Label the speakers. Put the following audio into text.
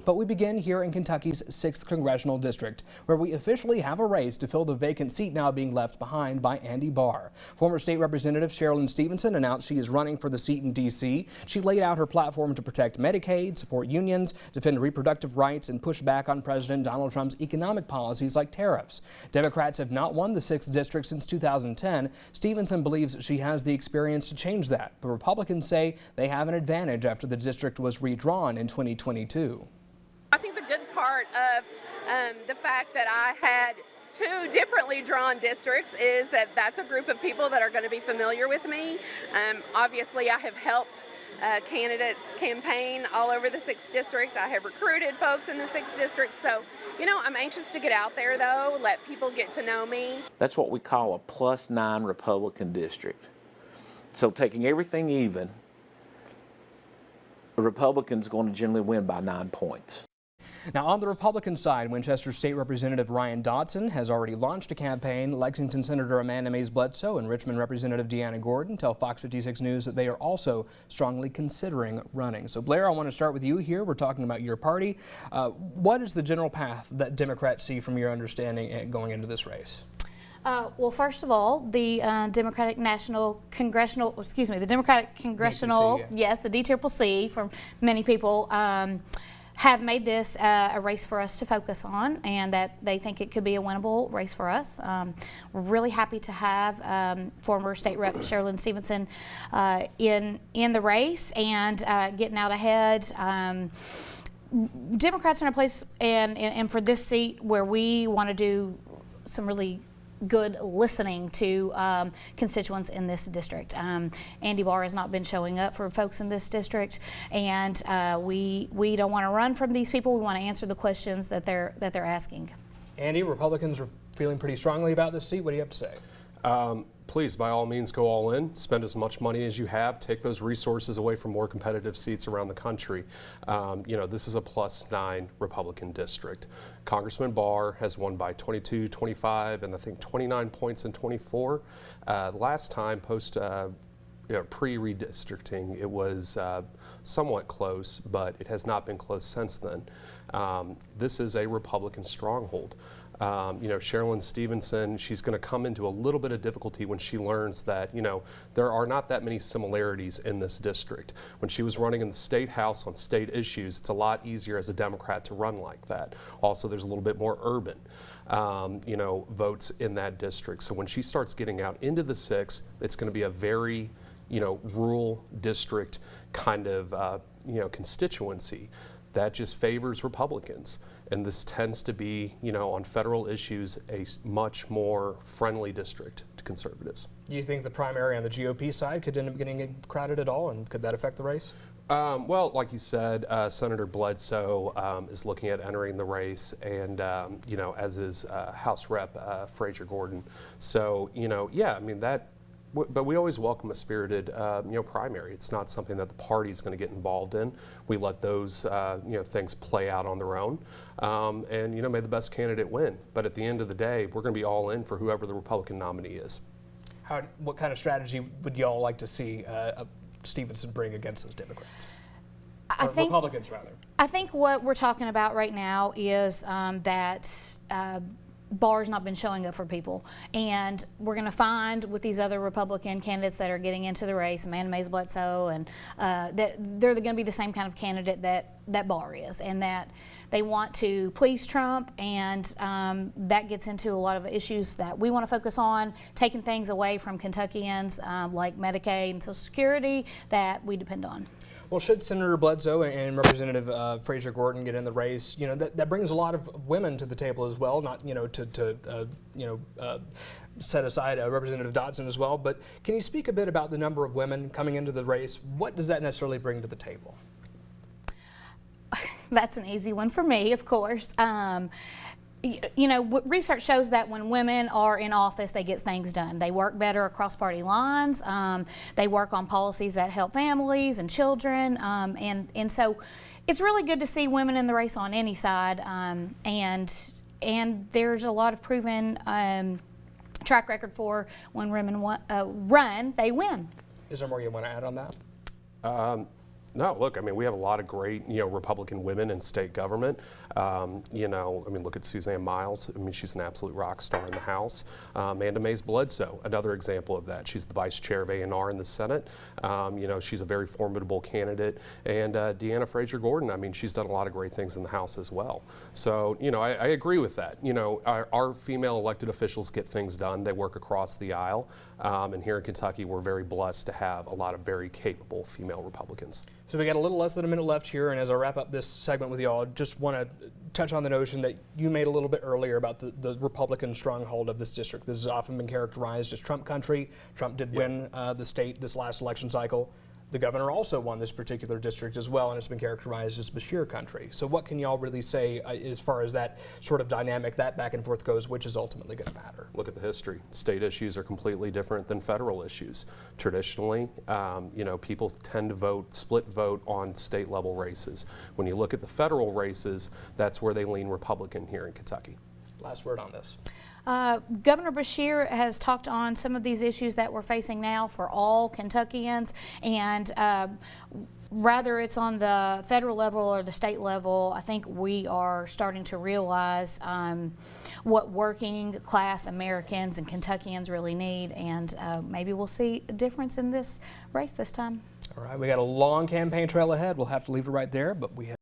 Speaker 1: But we begin here in Kentucky's 6th Congressional District, where we officially have a race to fill the vacant seat now being left behind by Andy Barr. Former State Representative Cherlynn Stevenson announced she is running for the seat in D.C. She laid out her platform to protect Medicaid, support unions, defend reproductive rights, and push back on President Donald Trump's economic policies like tariffs. Democrats have not won the 6th district since 2010. Stevenson believes she has the experience to change that, but Republicans say they have an advantage after the district was redrawn in 2022.
Speaker 2: I think the good part of the fact that I had 2 differently drawn districts is that that's a group of people that are going to be familiar with me. Obviously, I have helped candidates campaign all over the 6th district. I have recruited folks in the 6th district. So, you know, I'm anxious to get out there, though, let people get to know me.
Speaker 3: That's what we call a +9 Republican district. So taking everything even, the Republican's going to generally win by 9 points.
Speaker 1: Now, on the Republican side, Winchester State Representative Ryan Dotson has already launched a campaign. Lexington Senator Amanda Mays Bledsoe and Richmond Representative Deanna Gordon tell Fox 56 News that they are also strongly considering running. So, Blair, I want to start with you here. We're talking about your party. What is the general path that Democrats see from your understanding going into this race?
Speaker 4: Well, first of all, the Democratic Congressional, yes, the DCCC, for many people, have made this a race for us to focus on, and that they think it could be a winnable race for us. We're really happy to have former State Rep Cherlynn Stevenson in the race and getting out ahead. Democrats are in a place, and for this seat, where we want to do some really good listening to constituents in this district. Andy Barr has not been showing up for folks in this district, and we don't want to run from these people. We want to answer the questions that they're asking.
Speaker 1: Andy, Republicans are feeling pretty strongly about this seat. What do you have to say?
Speaker 5: Please, by all means, go all in. Spend as much money as you have. Take those resources away from more competitive seats around the country. You know, this is a +9 Republican district. Congressman Barr has won by 22, 25, and I think 29 points in 24. Last time, pre-redistricting, it was somewhat close, but it has not been close since then. This is a Republican stronghold. You know, Cherlynn Stevenson, she's going to come into a little bit of difficulty when she learns that, you know, there are not that many similarities in this district. When she was running in the state house on state issues, it's a lot easier as a Democrat to run like that. Also, there's a little bit more urban, you know, votes in that district. So when she starts getting out into the 6th, it's going to be a very, you know, rural district kind of, you know, constituency that just favors Republicans. And this tends to be, you know, on federal issues, a much more friendly district to conservatives.
Speaker 1: Do you think the primary on the GOP side could end up getting crowded at all, and could that affect the race?
Speaker 5: Well, like you said, Senator Bledsoe is looking at entering the race, and, you know, as is House Rep Frazier Gordon. So, you know, yeah, I mean, but we always welcome a spirited, you know, primary. It's not something that the party is going to get involved in. We let those, you know, things play out on their own, and, you know, may the best candidate win. But at the end of the day, we're going to be all in for whoever the Republican nominee is.
Speaker 1: What kind of strategy would y'all like to see Stevenson bring against those Democrats? Republicans, rather.
Speaker 4: I think what we're talking about right now is that Barr's not been showing up for people, and we're going to find with these other Republican candidates that are getting into the race, Amanda Mays Bledsoe, and that they're going to be the same kind of candidate that Barr is, and that they want to please Trump, and that gets into a lot of issues that we want to focus on, taking things away from Kentuckians like Medicaid and Social Security that we depend on.
Speaker 1: Well, should Senator Bledsoe and Representative Frazier Gordon get in the race, you know, that brings a lot of women to the table as well. Not, you know, set aside Representative Dotson as well. But can you speak a bit about the number of women coming into the race? What does that necessarily bring to the table?
Speaker 4: That's an easy one for me, of course. You know, research shows that when women are in office, they get things done. They work better across party lines. They work on policies that help families and children. And so it's really good to see women in the race on any side. And there's a lot of proven track record for when women run, they win.
Speaker 1: Is there more you want to add on that?
Speaker 5: No, look, I mean, we have a lot of great, Republican women in state government. Look at Suzanne Miles. I mean, she's an absolute rock star in the House. Amanda Mays Bledsoe, another example of that. She's the vice chair of A&R in the Senate. She's a very formidable candidate. And Deanna Frazier Gordon, I mean, she's done a lot of great things in the House as well. So, I agree with that. Our female elected officials get things done. They work across the aisle. And here in Kentucky, we're very blessed to have a lot of very capable female Republicans.
Speaker 1: So we got a little less than a minute left here, and as I wrap up this segment with y'all, just want to touch on the notion that you made a little bit earlier about the Republican stronghold of this district. This has often been characterized as Trump country. Trump did win the state this last election cycle. The governor also won this particular district as well, and it's been characterized as Bashir country. So what can y'all really say as far as that sort of dynamic, that back and forth goes, which is ultimately going to matter?
Speaker 5: Look at the history. State issues are completely different than federal issues. Traditionally, people tend to split vote on state level races. When you look at the federal races, that's where they lean Republican here in Kentucky.
Speaker 1: Last word on this.
Speaker 4: Governor Bashir has talked on some of these issues that we're facing now for all Kentuckians, and whether it's on the federal level or the state level, I think we are starting to realize what working class Americans and Kentuckians really need, and maybe we'll see a difference in this race this time.
Speaker 1: All right, we got a long campaign trail ahead. We'll have to leave it right there, but we have